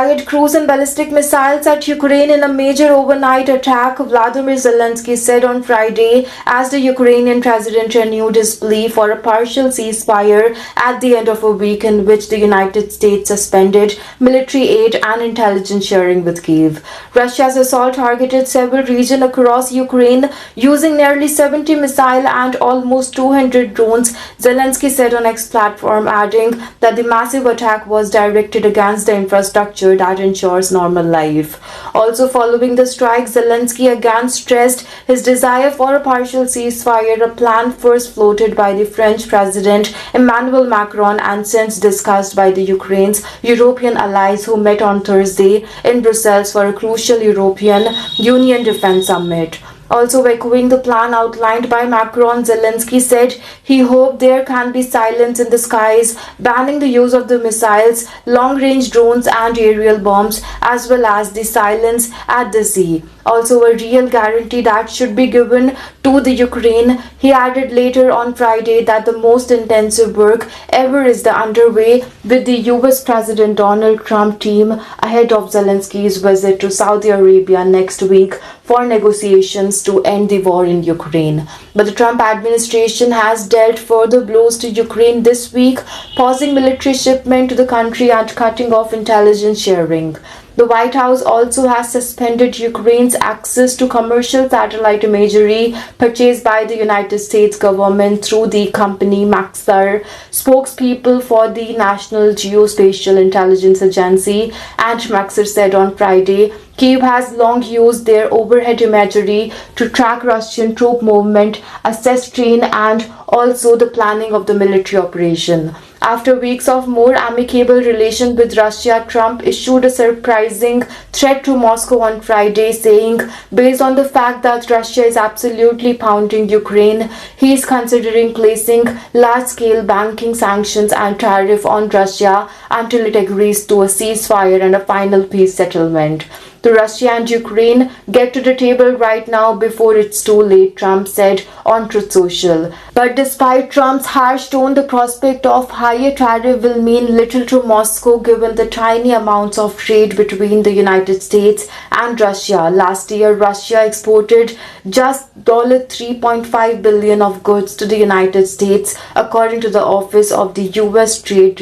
fired cruise and ballistic missiles at Ukraine in a major overnight attack, Vladimir Zelensky said on Friday, as the Ukrainian president renewed his plea for a partial ceasefire at the end of a week in which the United States suspended military aid and intelligence sharing with Kyiv. Russia's assault targeted several regions across Ukraine using nearly 70 missiles and almost 200 drones, Zelensky said on X platform, adding that the massive attack was directed against the infrastructure that ensures normal life. Also following the strike, Zelensky again stressed his desire for a partial ceasefire, a plan first floated by the French President Emmanuel Macron and since discussed by the Ukraine's European allies who met on Thursday in Brussels for a crucial European Union defense summit. Also echoing the plan outlined by Macron, Zelensky said he hoped there can be silence in the skies, banning the use of the missiles, long-range drones and aerial bombs, as well as the silence at the sea. Also a real guarantee that should be given to the Ukraine. He added later on Friday that the most intensive work ever is underway with the US President Donald Trump team ahead of Zelensky's visit to Saudi Arabia next week for negotiations to end the war in Ukraine. But the Trump administration has dealt further blows to Ukraine this week, pausing military shipment to the country and cutting off intelligence sharing. The White House also has suspended Ukraine's access to commercial satellite imagery purchased by the United States government through the company Maxar. Spokespeople for the National Geospatial Intelligence Agency and Maxar said on Friday, Kyiv has long used their overhead imagery to track Russian troop movement, assess terrain, and also the planning of the military operation. After weeks of more amicable relations with Russia, Trump issued a surprising threat to Moscow on Friday, saying, based on the fact that Russia is absolutely pounding Ukraine, he is considering placing large-scale banking sanctions and tariff on Russia until it agrees to a ceasefire and a final peace settlement. The Russia and Ukraine get to the table right now before it's too late, Trump said on Truth Social. But despite Trump's harsh tone, the prospect of higher tariff will mean little to Moscow given the tiny amounts of trade between the United States and Russia. Last year, Russia exported just $3.5 billion of goods to the United States, according to the Office of the U.S. Trade